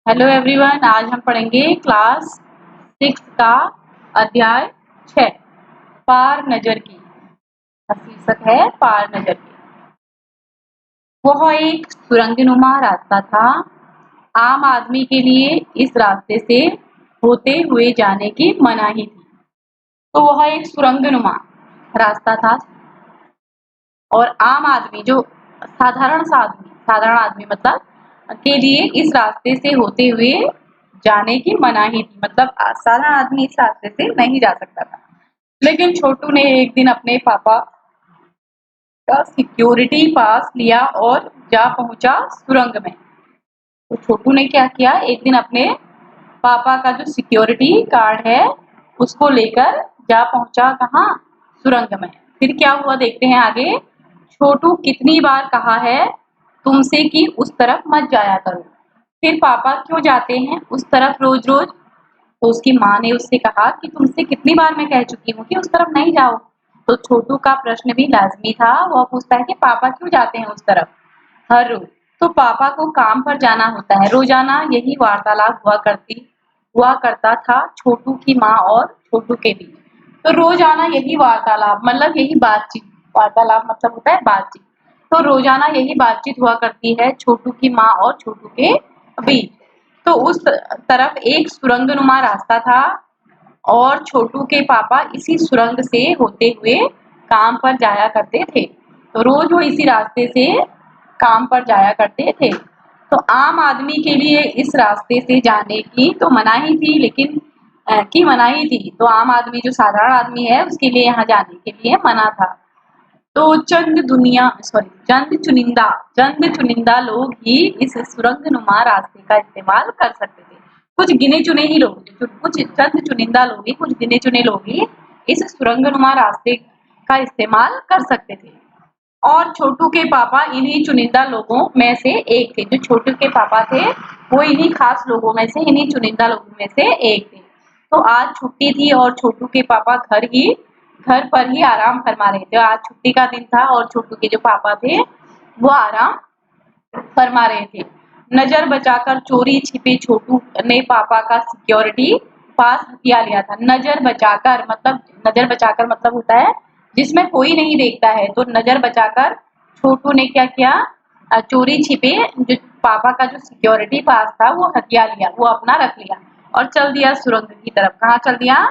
Hello everyone, आज हम पढ़ेंगे क्लास 6 का अध्याय 6 पार नजर की। शीर्षक है पार नजर की। वह एक सुरंगनुमा रास्ता था। आम आदमी के लिए इस रास्ते से होते हुए जाने की मनाही थी। तो वह एक सुरंगनुमा रास्ता था और आम आदमी जो साधारण आदमी मतलब के लिए इस रास्ते से होते हुए जाने की मनाही थी। मतलब साधारण आदमी इस रास्ते से नहीं जा सकता था। लेकिन छोटू ने एक दिन अपने पापा का सिक्योरिटी पास लिया और जा पहुंचा सुरंग में। तो छोटू ने क्या किया, एक दिन अपने पापा का जो सिक्योरिटी कार्ड है उसको लेकर जा पहुंचा कहाँ, सुरंग में। फिर क्या हुआ देखते हैं आगे। छोटू कितनी बार कहा है तुमसे कि उस तरफ मत जाया करो, फिर पापा क्यों जाते हैं उस तरफ रोज रोज। तो उसकी माँ ने उससे कहा कि तुमसे कितनी बार मैं कह चुकी हूँ कि उस तरफ नहीं जाओ। तो छोटू का प्रश्न भी लाजमी था। वह पूछता है कि पापा क्यों जाते हैं उस तरफ हर रोज। तो पापा को काम पर जाना होता है। रोजाना यही वार्तालाप हुआ करता था छोटू की माँ और छोटू के बीच। तो रोजाना यही वार्तालाप मतलब यही बातचीत, वार्तालाप मतलब होता है बातचीत। तो रोजाना यही बातचीत हुआ करती है छोटू की माँ और छोटू के बीच। तो उस तरफ एक सुरंगनुमा रास्ता था और छोटू के पापा इसी सुरंग से होते हुए काम पर जाया करते थे। तो रोज वो इसी रास्ते से काम पर जाया करते थे। तो आम आदमी के लिए इस रास्ते से जाने की तो मनाही थी, लेकिन की मनाही थी। तो आम आदमी जो साधारण आदमी है उसके लिए यहाँ जाने के लिए मना था। तो चंद चुनिंदा लोग ही इस सुरंगनुमा रास्ते का इस्तेमाल कर सकते थे। कुछ गिने चुने ही लोग, कुछ चंद चुनिंदा लोग ही, कुछ गिने चुने लोग ही इस सुरंगनुमा रास्ते का इस्तेमाल कर सकते थे। और छोटू के पापा इन्हीं चुनिंदा लोगों में से एक थे। जो छोटू के पापा थे वो इन्हीं खास लोगों में से, इन्हीं चुनिंदा लोगों में से एक थे। तो आज छुट्टी थी और छोटू के पापा घर पर ही आराम फरमा रहे थे। आज छुट्टी का दिन था और छोटू के जो पापा थे वो आराम फरमा रहे थे। नजर बचाकर चोरी छिपे छोटू ने पापा का सिक्योरिटी पास हथिया लिया था। नजर बचाकर मतलब होता है जिसमें कोई नहीं देखता है। तो नजर बचाकर छोटू ने क्या किया, चोरी छिपे जो पापा का जो सिक्योरिटी पास था वो हथिया लिया, वो अपना रख लिया और चल दिया सुरंग की तरफ। कहाँ चल दिया,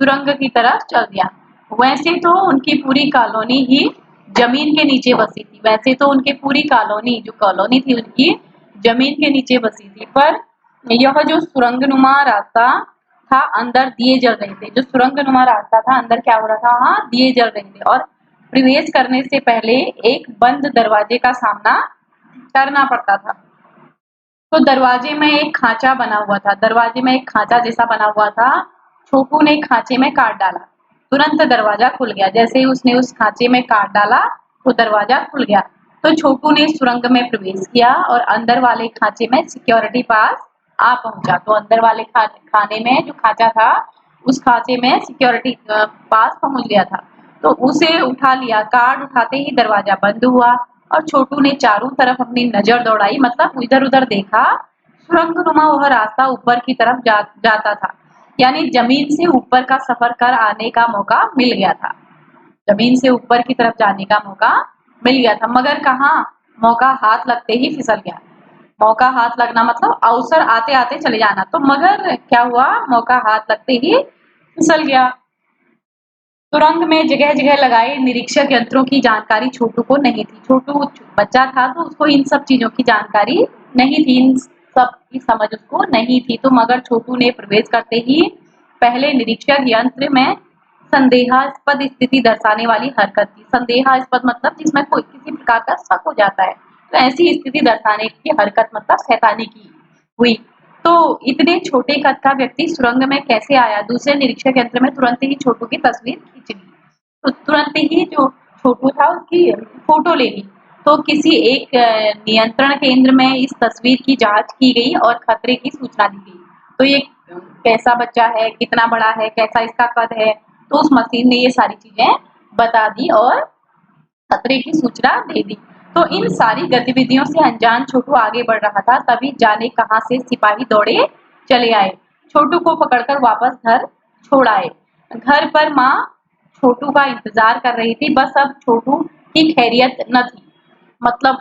सुरंग की तरफ चल दिया। वैसे तो उनकी पूरी कॉलोनी ही जमीन के नीचे बसी थी। वैसे तो उनकी पूरी कॉलोनी जो कॉलोनी थी उनकी जमीन के नीचे बसी थी, पर यह जो सुरंगनुमा रास्ता था अंदर दिए जल रहे थे। जो सुरंगनुमा रास्ता था अंदर क्या हो रहा था, वहां दिए जल रहे थे और प्रवेश करने से पहले एक बंद दरवाजे का सामना करना पड़ता था। तो दरवाजे में एक खांचा बना हुआ था, दरवाजे में एक खांचा जैसा बना हुआ था। छोटू ने खांचे में काट डाला, तुरंत दरवाजा खुल गया। जैसे ही उसने उस खांचे में काट डाला तो दरवाजा खुल गया। तो छोटू ने सुरंग में प्रवेश किया और अंदर वाले खांचे में सिक्योरिटी पास आ पहुंचा। तो अंदर वाले खाने में जो खांचा था उस खांचे में सिक्योरिटी पास पहुंच गया था। तो उसे उठा लिया। कार्ड उठाते ही दरवाजा बंद हुआ और छोटू ने चारों तरफ अपनी नजर दौड़ाई, मतलब इधर उधर देखा। सुरंगनुमा वह रास्ता ऊपर की तरफ जाता था, यानी जमीन से ऊपर का सफर कर आने का मौका मिल गया था। जमीन से ऊपर की तरफ जाने का मौका मिल गया था, मगर कहाँ, मौका हाथ लगते ही फिसल गया। मौका हाथ लगना मतलब अवसर आते आते चले जाना। तो मगर क्या हुआ, मौका हाथ लगते ही फिसल गया। सुरंग में जगह जगह लगाए निरीक्षक यंत्रों की जानकारी छोटू को नहीं थी। छोटू बच्चा था तो उसको इन सब चीजों की जानकारी नहीं थी, इन सब की समझ उसको नहीं थी। तो मगर छोटू ने प्रवेश करते ही पहले निरीक्षक यंत्र में संदेहास्पद स्थिति दर्शाने वाली हरकत की। संदेहास्पद मतलब जिसमें कोई किसी प्रकार का शक हो जाता है, तो ऐसी स्थिति दर्शाने की हरकत मतलब शैतानी की हुई। तो इतने छोटे कद का व्यक्ति सुरंग में कैसे आया। दूसरे निरीक्षक यंत्र में तुरंत ही छोटू की तस्वीर खींच ली। तो तुरंत ही जो छोटू था उसकी फोटो ले ली। तो किसी एक नियंत्रण केंद्र में इस तस्वीर की जांच की गई और खतरे की सूचना दी गई। तो ये कैसा बच्चा है, कितना बड़ा है, कैसा इसका कद है, तो उस मशीन ने ये सारी चीजें बता दी और खतरे की सूचना दे दी। तो इन सारी गतिविधियों से अनजान छोटू आगे बढ़ रहा था, तभी जाने कहां से सिपाही दौड़े चले आए। छोटू को पकड़कर वापस घर छोड़ आए। घर पर माँ छोटू का इंतजार कर रही थी, बस अब छोटू की खैरियत न थी। मतलब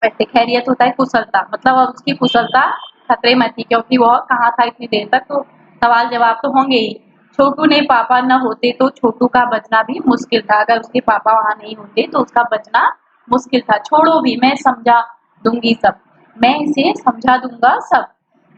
वैसे खैरियत होता है कुशलता, मतलब अब उसकी कुशलता खतरे में थी, क्योंकि वह कहाँ था इतनी देर तक, तो सवाल जवाब तो होंगे ही। छोटू ने पापा न होते तो छोटू का बचना भी मुश्किल था। अगर उसके पापा वहां नहीं होते तो उसका बचना मुश्किल था। छोड़ो भी, मैं समझा दूंगी सब, मैं इसे समझा दूंगा सब,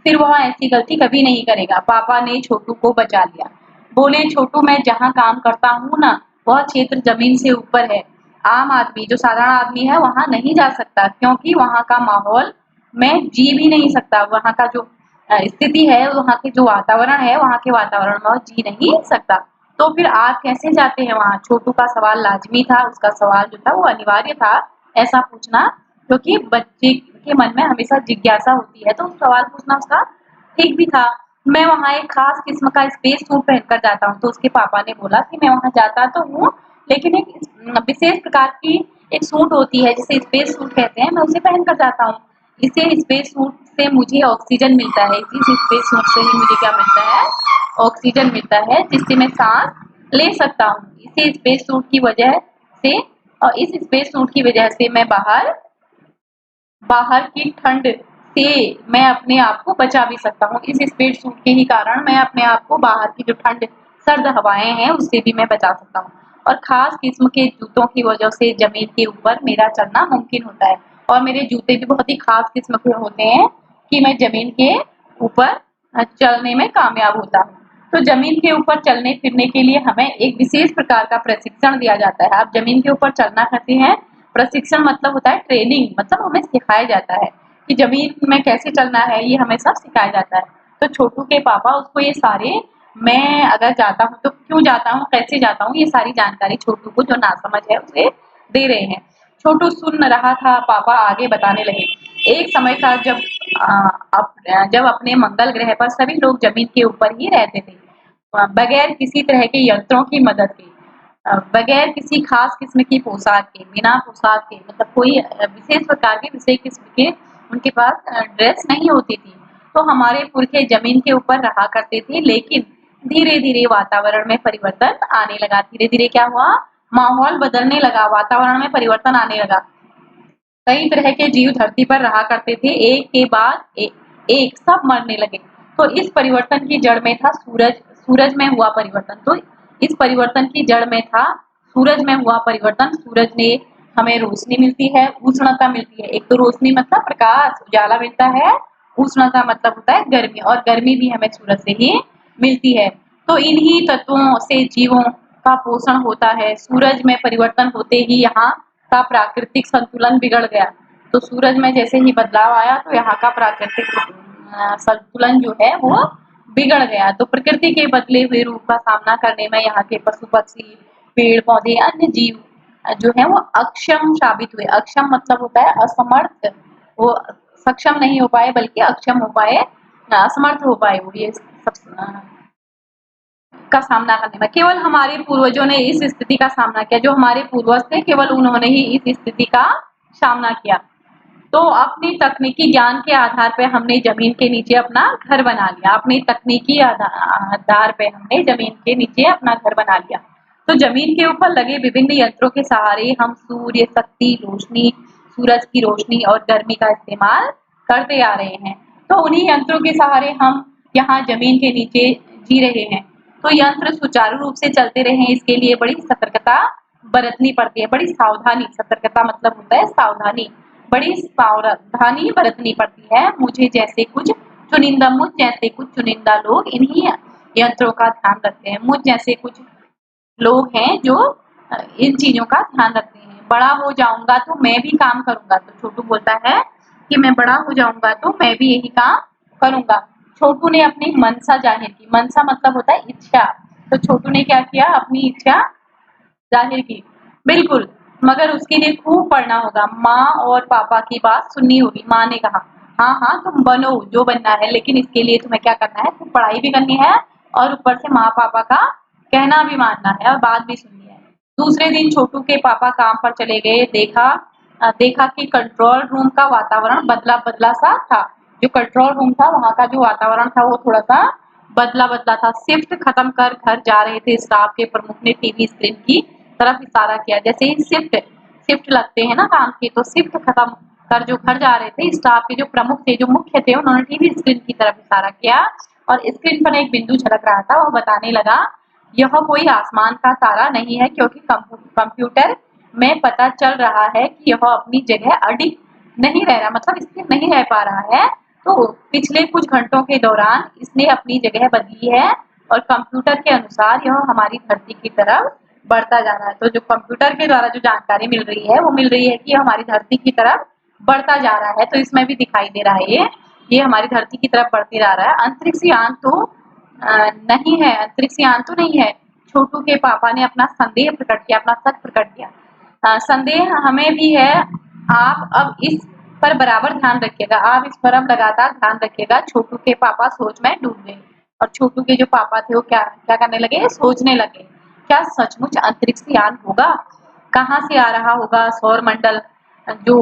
फिर वह ऐसी गलती कभी नहीं करेगा। पापा ने छोटू को बचा लिया। बोले, छोटू मैं जहाँ काम करता हूँ ना, वह क्षेत्र जमीन से ऊपर है। आम आदमी, जो साधारण आदमी है, वहां नहीं जा सकता, क्योंकि वहां का माहौल मैं जी भी नहीं सकता। वहां का जो स्थिति है, वहां के जो वातावरण है, वहां के वातावरण में जी नहीं सकता। तो फिर आप कैसे जाते हैं वहां? छोटू का सवाल लाजमी था, उसका सवाल जो था वो अनिवार्य था ऐसा पूछना, क्योंकि बच्चे के मन में हमेशा जिज्ञासा होती है, तो सवाल पूछना उसका ठीक भी था। मैं वहां एक खास किस्म का स्पेस सूट पहनकर जाता हूँ। तो उसके पापा ने बोला कि मैं वहां जाता तो हूँ, लेकिन एक विशेष प्रकार की एक सूट होती है जिसे स्पेस सूट कहते हैं, मैं उसे पहनकर जाता हूँ। इसे स्पेस सूट से मुझे ऑक्सीजन मिलता है। इस स्पेस सूट से ही मुझे क्या मिलता है? ऑक्सीजन मिलता है, जिससे मैं सांस ले सकता हूँ। इसे स्पेस सूट की वजह से, और इस स्पेस सूट की वजह से मैं बाहर बाहर की ठंड से मैं अपने आप को बचा भी सकता हूँ। इस स्पेस सूट के ही कारण मैं अपने आप को बाहर की जो ठंड, सर्द हवाएं हैं, उससे भी मैं बचा सकता हूँ। और खास किस्म के जूतों की वजह से जमीन के ऊपर मेरा चलना मुमकिन होता है। और मेरे जूते भी बहुत ही खास किस्म के होते हैं कि मैं जमीन के ऊपर चलने में कामयाब होता हूँ। तो जमीन के ऊपर चलने फिरने के लिए हमें एक विशेष प्रकार का प्रशिक्षण दिया जाता है। आप जमीन के ऊपर चलना करते हैं, प्रशिक्षण मतलब होता है ट्रेनिंग, मतलब हमें सिखाया जाता है कि जमीन में कैसे चलना है, ये हमें सब सिखाया जाता है। तो छोटू के पापा उसको ये सारे, मैं अगर जाता हूँ तो क्यों जाता हूँ, कैसे जाता हूँ, ये सारी जानकारी छोटू को, जो नासमझ है, उसे दे रहे हैं। छोटू सुन रहा था, पापा आगे बताने लगे। एक समय था जब अपने मंगल ग्रह पर सभी लोग जमीन के ऊपर ही रहते थे, बगैर किसी तरह के यंत्रों की मदद के, बगैर किसी खास किस्म की पोशाक के, बिना पोशाक के, मतलब कोई विशेष प्रकार के, विशेष किस्म के उनके पास ड्रेस नहीं होती थी। तो हमारे पुरखे जमीन के ऊपर रहा करते थे, लेकिन धीरे धीरे वातावरण में परिवर्तन आने लगा। धीरे धीरे क्या हुआ? माहौल बदलने लगा, वातावरण में परिवर्तन आने लगा। कई तरह के जीव धरती पर रहा करते थे, एक के बाद एक सब मरने लगे। तो इस परिवर्तन की जड़ में था सूरज, सूरज में हुआ परिवर्तन। तो इस परिवर्तन की जड़ में था सूरज में हुआ परिवर्तन। सूरज ने हमें रोशनी मिलती है, उष्णता मिलती है। एक तो रोशनी मतलब प्रकाश, उजाला मिलता है, उष्णता मतलब होता है गर्मी, और गर्मी भी हमें सूरज से ही मिलती है। तो इन्हीं तत्वों से जीवों का पोषण होता है। सूरज में परिवर्तन होते ही यहाँ का प्राकृतिक संतुलन बिगड़ गया। तो सूरज में जैसे ही बदलाव आया, तो यहाँ का प्राकृतिक संतुलन जो है वो बिगड़ गया। तो प्रकृति के बदले हुए रूप का सामना करने में यहाँ के पशु पक्षी, पेड़ पौधे, अन्य जीव जो है वो अक्षम साबित हुए। अक्षम मतलब होता है असमर्थ, वो सक्षम नहीं हो पाए, बल्कि अक्षम हो पाए, असमर्थ हो पाए वो, ये सब का सामना करने में। केवल हमारे पूर्वजों ने इस स्थिति का सामना किया, जो हमारे पूर्वज थे, केवल उन्होंने ही इस स्थिति का सामना किया। तो अपनी तकनीकी ज्ञान के आधार पे हमने जमीन के नीचे अपना घर बना लिया। अपनी तकनीकी आधार पे हमने जमीन के नीचे अपना घर बना लिया। तो जमीन के ऊपर लगे विभिन्न यंत्रों के सहारे हम सूर्य शक्ति, रोशनी, सूरज की रोशनी और गर्मी का इस्तेमाल करते आ रहे हैं। तो उन्हीं यंत्रों के सहारे हम यहाँ जमीन के नीचे जी रहे हैं। तो यंत्र सुचारू रूप से चलते रहे, इसके लिए बड़ी सतर्कता बरतनी पड़ती है, बड़ी सावधानी। सतर्कता मतलब होता है सावधानी, बड़ी सावधानी बरतनी पड़ती है। मुझ जैसे कुछ चुनिंदा लोग इन्हीं यंत्रों का ध्यान रखते हैं। मुझ जैसे कुछ लोग हैं जो इन चीजों का ध्यान रखते हैं। बड़ा हो जाऊंगा तो मैं भी काम करूंगा। तो छोटू बोलता है कि मैं बड़ा हो जाऊंगा तो मैं भी यही काम करूंगा। छोटू ने अपनी मनसा जाहिर की। मनसा मतलब होता है इच्छा। तो छोटू ने क्या किया? अपनी इच्छा जाहिर की। बिल्कुल, मगर उसके लिए खूब पढ़ना होगा, माँ और पापा की बात सुननी होगी। माँ ने कहा, हाँ हाँ तुम बनो जो बनना है, लेकिन इसके लिए तुम्हें क्या करना है? तुम पढ़ाई भी करनी है, और ऊपर से माँ पापा का कहना भी मानना है, और बात भी सुननी है। दूसरे दिन छोटू के पापा काम पर चले गए। देखा देखा कि कंट्रोल रूम का वातावरण बदला बदला सा था। जो कंट्रोल रूम था वहां का जो वातावरण था वो थोड़ा सा बदला बदला था। शिफ्ट खत्म कर घर जा रहे थे स्टाफ के प्रमुख ने टीवी स्क्रीन की तरफ इशारा किया। जैसे ही शिफ्ट शिफ्ट लगते हैं ना काम के, तो शिफ्ट खत्म कर जो घर जा रहे थे स्टाफ के जो प्रमुख थे, जो मुख्य थे, उन्होंने टीवी स्क्रीन की तरफ इशारा किया और स्क्रीन पर एक बिंदु झलक रहा था। वह बताने लगा, यह कोई आसमान का तारा नहीं है, क्योंकि कंप्यूटर में पता चल रहा है कि यह अपनी जगह अडिग नहीं रह रहा, मतलब स्थिर नहीं रह पा रहा है। तो पिछले कुछ घंटों के दौरान इसने अपनी जगह बदली है और कंप्यूटर के अनुसार यह हमारी धरती की तरफ बढ़ता जा रहा है। तो जो कंप्यूटर के द्वारा जो जानकारी मिल रही है वो मिल रही है कि यह हमारी धरती की तरफ बढ़ता जा रहा है। तो इसमें भी दिखाई दे रहा है ये हमारी धरती की तरफ बढ़ते जा रहा है। अंतरिक्ष यान तो नहीं है, अंतरिक्ष यान तो नहीं है। छोटू के पापा ने अपना संदेह प्रकट किया, अपना शक प्रकट किया। संदेह हमें भी है। आप अब इस पर बराबर ध्यान रखिएगा, आप इस पर अब लगातार ध्यान रखिएगा। छोटू के पापा सोच में डूब गए और छोटू के जो पापा थे वो क्या क्या करने लगे, सोचने लगे, क्या सचमुच अंतरिक्ष यान होगा? कहाँ से आ रहा होगा? सौर मंडल जो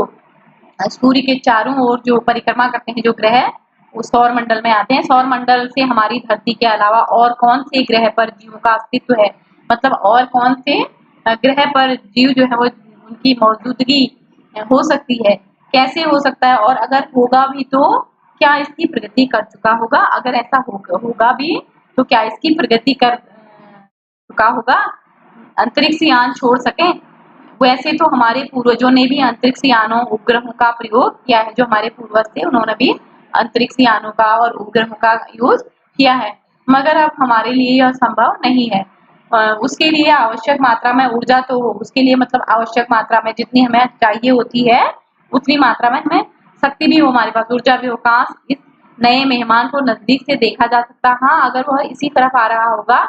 सूर्य के चारों ओर जो परिक्रमा करते हैं जो ग्रह, वो सौर मंडल में आते हैं। सौर मंडल से हमारी धरती के अलावा और कौन से ग्रह पर जीवों का अस्तित्व है, मतलब और कौन से ग्रह पर जीव जो है वो उनकी मौजूदगी हो सकती है, कैसे हो सकता है, और अगर होगा भी तो क्या इसकी प्रगति कर चुका होगा? अगर ऐसा होगा भी तो क्या इसकी प्रगति कर चुका होगा, अंतरिक्ष यान छोड़ सके? वैसे तो हमारे पूर्वजों ने भी अंतरिक्ष यानों उपग्रहों का प्रयोग किया है। जो हमारे पूर्वज थे उन्होंने भी अंतरिक्ष यानों का और उपग्रहों का यूज किया है, मगर अब हमारे लिए यह संभव नहीं है। उसके लिए आवश्यक मात्रा में ऊर्जा तो उसके लिए मतलब आवश्यक मात्रा में जितनी हमें चाहिए होती है उतनी मात्रा में हमें शक्ति भी हो, हमारे पास ऊर्जा भी हो। काश इस नए मेहमान को नजदीक से देखा जा सकता। हाँ, अगर वह इसी तरफ आ रहा होगा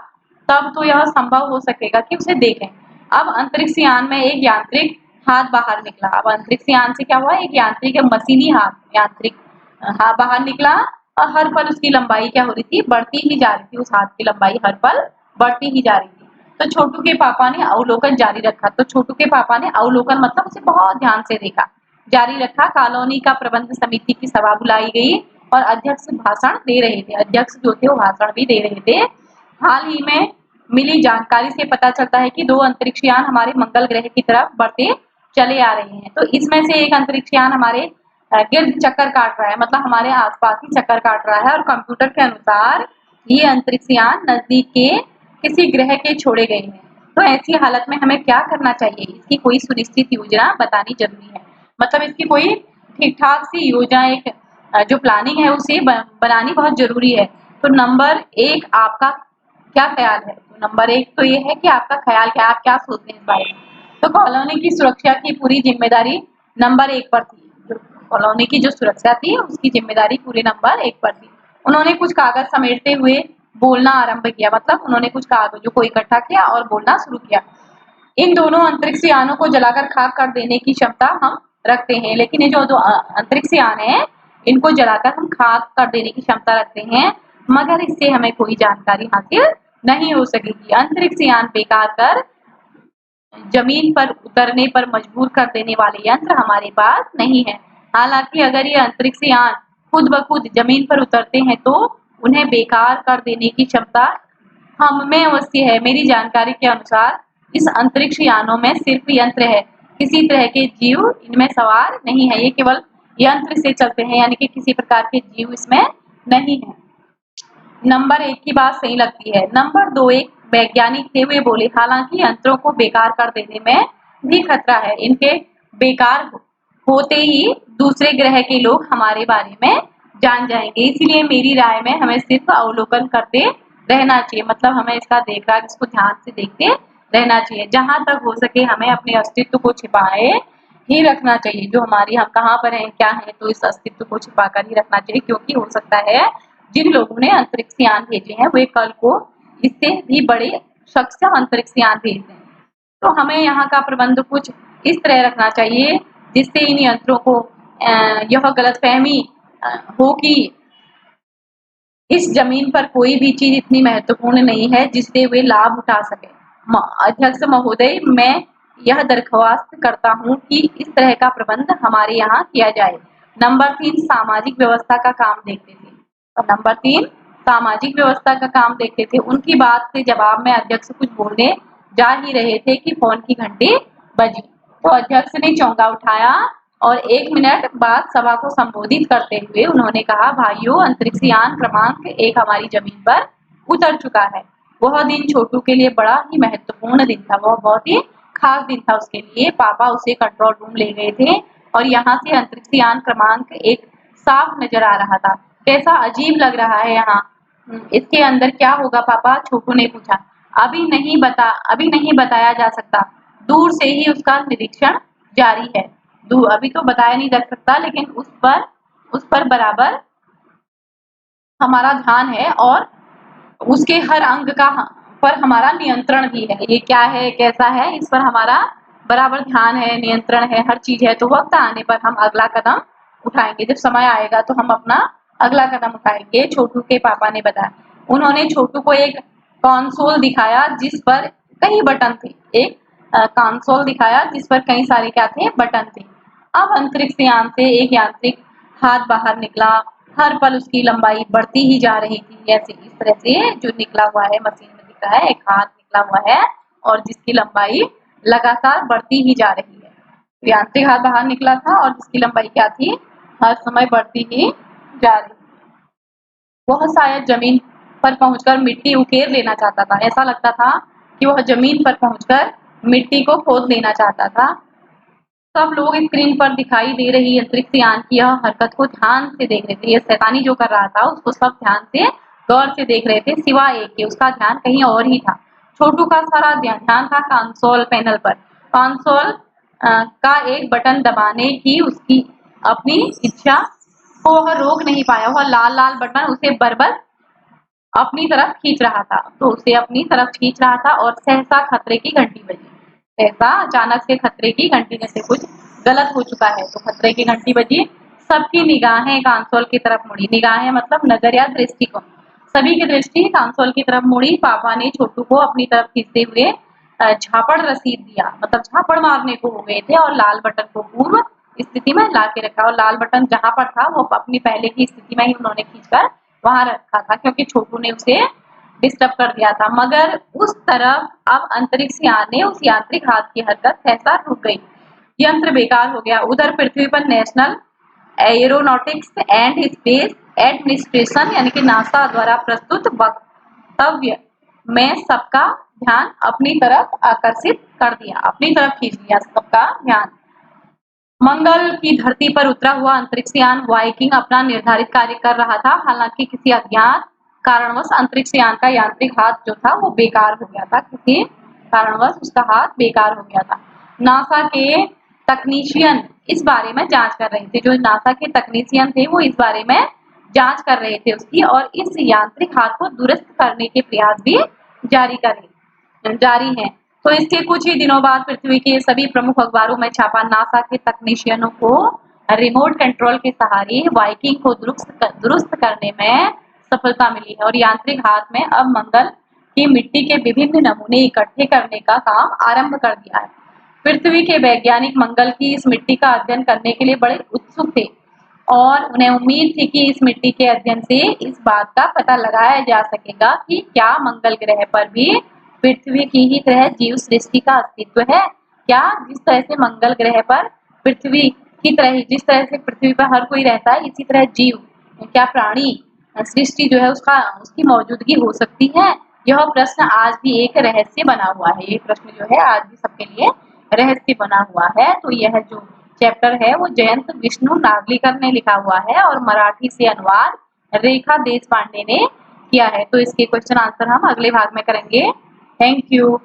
तब तो यह संभव हो सकेगा कि उसे देखें। अब अंतरिक्ष यान में एक यांत्रिक हाथ बाहर निकला। अब अंतरिक्ष यान से क्या हुआ, एक यांत्रिक मशीनी हाथ, यांत्रिक हाथ बाहर निकला और हर पल उसकी लंबाई क्या हो रही थी, बढ़ती ही जा रही थी। उस हाथ की लंबाई हर पल बढ़ती ही जा रही थी। तो छोटू के पापा ने अवलोकन जारी रखा। तो छोटू के पापा ने अवलोकन मतलब उसे बहुत ध्यान से देखा, जारी रखा। कॉलोनी का प्रबंध समिति की सभा बुलाई गई और अध्यक्ष भाषण दे रहे थे। अध्यक्ष जो थे वो भाषण भी दे रहे थे। हाल ही में मिली जानकारी से पता चलता है कि 2 अंतरिक्ष यान हमारे मंगल ग्रह की तरफ बढ़ते चले आ रहे हैं। तो इसमें से एक अंतरिक्ष यान हमारे गिर्द चक्कर काट रहा है, मतलब हमारे आसपास ही चक्कर काट रहा है और कंप्यूटर के अनुसार ये अंतरिक्ष यान नजदीक के किसी ग्रह के छोड़े गए हैं। तो ऐसी हालत में हमें क्या करना चाहिए, इसकी कोई सुनिश्चित योजना बतानी जरूरी है। मतलब इसकी कोई ठीक ठाक सी योजना, एक जो प्लानिंग है उसे बनानी बहुत जरूरी है। तो नंबर 1 आपका क्या ख्याल है? तो नंबर 1 तो ये है कि आपका ख्याल क्या, आप क्या सोचते हैं इस बारे में? तो कॉलोनी की सुरक्षा की पूरी जिम्मेदारी नंबर 1 पर थी। कॉलोनी की जो सुरक्षा थी उसकी जिम्मेदारी पूरे नंबर 1 पर थी। उन्होंने कुछ कागज समेटते हुए बोलना आरंभ किया, मतलब उन्होंने कुछ कागजों को इकट्ठा किया और बोलना शुरू किया। इन दोनों अंतरिक्ष यानों को जलाकर खाक कर देने की क्षमता हम रखते हैं, लेकिन ये जो अंतरिक्ष यान है इनको जलाकर हम खाक कर देने की क्षमता रखते हैं, मगर इससे हमें कोई जानकारी हासिल नहीं हो सकेगी। अंतरिक्ष यान बेकार कर जमीन पर उतरने पर मजबूर कर देने वाले यंत्र हमारे पास नहीं है। हालांकि अगर ये अंतरिक्ष यान खुद ब खुद जमीन पर उतरते हैं तो उन्हें बेकार कर देने की क्षमता हम में अवश्य है। मेरी जानकारी के अनुसार इस अंतरिक्ष यानों में सिर्फ यंत्र है, किसी तरह के जीव इनमें सवार नहीं है। ये केवल यंत्र से चलते हैं, यानी कि किसी प्रकार के जीव इसमें नहीं है। नंबर 1 की बात सही लगती है। नंबर 2 एक वैज्ञानिक थे, वे बोले, हालांकि यंत्रों को बेकार कर देने में भी खतरा है। इनके बेकार होते ही दूसरे ग्रह के लोग हमारे बारे में जान जाएंगे। इसीलिए मेरी राय में हमें सिर्फ अवलोकन करते रहना चाहिए, मतलब हमें इसका देख रहा इसको ध्यान से देखते रहना चाहिए। जहां तक हो सके हमें अपने अस्तित्व को छिपाए ही रखना चाहिए। जो हमारी हम कहाँ पर हैं, क्या है, तो इस अस्तित्व को छिपा कर ही रखना चाहिए, क्योंकि हो सकता है जिन लोगों ने अंतरिक्ष यान भेजे हैं वे कल को इससे भी बड़े सक्षम अंतरिक्ष यान भेज दें। तो हमें यहाँ का प्रबंध कुछ इस तरह रखना चाहिए जिससे इन यंत्रों को यह गलतफहमी हो कि इस जमीन पर कोई भी चीज इतनी महत्वपूर्ण नहीं है जिससे वे लाभ उठा सके। अध्यक्ष महोदय, मैं यह दरख्वास्त करता हूँ कि इस तरह का प्रबंध हमारे यहाँ किया जाए। नंबर 3 सामाजिक व्यवस्था का काम देखते थे। और नंबर 3 सामाजिक व्यवस्था का काम देखते थे। उनकी बात के जवाब में अध्यक्ष कुछ बोलने जा ही रहे थे कि फोन की घंटी बजी। तो अध्यक्ष ने चौंका उठाया और 1 मिनट बाद सभा को संबोधित करते हुए उन्होंने कहा, भाइयों, अंतरिक्ष यान क्रमांक 1 हमारी जमीन पर उतर चुका है। वह दिन छोटू के लिए बड़ा ही महत्वपूर्ण दिन था। वह बहुत ही खास दिन था उसके लिए। पापा उसे कंट्रोल रूम ले गए थे और यहाँ से अंतरिक्ष यान क्रमांक 1 साफ नजर आ रहा था। कैसा अजीब लग रहा है यहाँ। इसके अंदर क्या होगा पापा? छोटू ने पूछा। अभी नहीं बताया जा सकता। दूर से ही उसका निरीक्षण जारी है। अभी तो बताया नहीं जा सकता, लेकिन उस पर बराबर हमारा ध्यान है और उसके हर अंग का पर हमारा नियंत्रण भी है। ये क्या है, कैसा है, इस पर हमारा बराबर ध्यान है, नियंत्रण है, हर चीज है। तो वक्त आने पर हम अगला कदम उठाएंगे। जब समय आएगा तो हम अपना अगला कदम उठाएंगे, छोटू के पापा ने बताया। उन्होंने छोटू को एक कंसोल दिखाया जिस पर कई बटन थे। एक कंसोल दिखाया जिस पर कई सारे क्या थे, बटन थे। अब अंतरिक्ष यान से एक यांत्रिक हाथ बाहर निकला। हर पल उसकी लंबाई बढ़ती ही जा रही थी। ऐसे इस तरह से जो निकला हुआ है, मशीन में दिख रहा है, एक हाथ निकला हुआ है और जिसकी लंबाई लगातार बढ़ती ही जा रही है। तो यांत्रिक हाथ बाहर निकला था और जिसकी लंबाई क्या थी, हर समय बढ़ती ही जा रही। वह शायद जमीन पर पहुंचकर मिट्टी उकेर लेना चाहता था। ऐसा लगता था कि वह जमीन पर पहुंचकर मिट्टी को खोद लेना चाहता था। सब लोग स्क्रीन पर दिखाई दे रही अंतरिक्ष यान की यह हरकत को ध्यान से देख रहे थे। ये शैतानी जो कर रहा था उसको सब ध्यान से गौर से देख रहे थे, सिवाय एक के। उसका ध्यान कहीं और ही था। छोटू का सारा ध्यान था कंसोल पैनल पर। कंसोल का एक बटन दबाने की उसकी अपनी इच्छा को वह रोक नहीं पाया। वह लाल लाल बटन उसे बरबस अपनी तरफ खींच रहा था। तो उसे अपनी तरफ खींच रहा था और सहसा खतरे की घंटी बजी। सहसा अचानक से खतरे की घंटी में से कुछ गलत हो चुका है। तो खतरे की घंटी बजी। सबकी निगाहें कंसोल की तरफ मुड़ी। निगाहें मतलब नजर या दृष्टिकोण। सभी की दृष्टि कंसोल की तरफ मुड़ी। पापा ने छोटू को अपनी तरफ खींचते हुए झापड़ रसीद दिया। मतलब झापड़ मारने को हो गए थे और लाल बटन को पूर्व स्थिति में ला के रखा। और लाल बटन जहां पर था वो अपनी पहले की स्थिति में ही उन्होंने खींचकर वहां रखा था, क्योंकि छोटू ने उसे डिस्टर्ब कर दिया था। मगर उस तरफ अब अंतरिक्ष यान ने उस यांत्रिक हाथ की हरकत सहसा रुक गई। यंत्र बेकार हो गया। उधर पृथ्वी पर national aeronautics and space administration यानी कि नासा द्वारा प्रस्तुत वक्तव्य में सबका ध्यान अपनी तरफ आकर्षित कर दिया, अपनी तरफ खींच लिया सबका ध्यान। मंगल की धरती पर उतरा हुआ अंतरिक्ष यान वाइकिंग अपना निर्धारित कार्य कर रहा था। हालांकि किसी अज्ञात कारणवश अंतरिक्ष यान का यांत्रिक हाथ जो था वो बेकार हो गया था। किसी कारणवश उसका हाथ बेकार हो गया था। नासा के तकनीशियन इस बारे में जांच कर रहे थे। जो नासा के तकनीशियन थे वो इस बारे में जांच कर रहे थे उसकी, और इस यांत्रिक हाथ को दुरुस्त करने के प्रयास भी जारी हैं। तो इसके कुछ ही दिनों बाद पृथ्वी के सभी प्रमुख अखबारों में छापा। नासा के तकनीशियनों को रिमोट कंट्रोल के सहारे वाइकिंग को दुरुस्त करने में सफलता मिली है और यांत्रिक हाथ में अब मंगल की मिट्टी के विभिन्न नमूने इकट्ठे करने का काम आरंभ कर दिया है। पृथ्वी के वैज्ञानिक मंगल की इस मिट्टी का अध्ययन करने के लिए बड़े उत्सुक थे और उन्हें उम्मीद थी कि इस मिट्टी के अध्ययन से इस बात का पता लगाया जा सकेगा कि क्या मंगल ग्रह पर भी पृथ्वी की ही तरह जीव सृष्टि का अस्तित्व है। क्या जिस तरह से मंगल ग्रह पर पृथ्वी की तरह ही, जिस तरह से पृथ्वी पर हर कोई रहता है, इसी तरह जीव, क्या प्राणी सृष्टि जो है उसकी मौजूदगी हो सकती है। यह प्रश्न आज भी एक रहस्य बना हुआ है। ये प्रश्न जो है आज भी सबके लिए रहस्य बना हुआ है। तो यह जो चैप्टर है वो जयंत विष्णु नागलीकर ने लिखा हुआ है और मराठी से अनुवाद रेखा देश पांडे ने किया है। तो इसके क्वेश्चन आंसर हम अगले भाग में करेंगे। Thank you.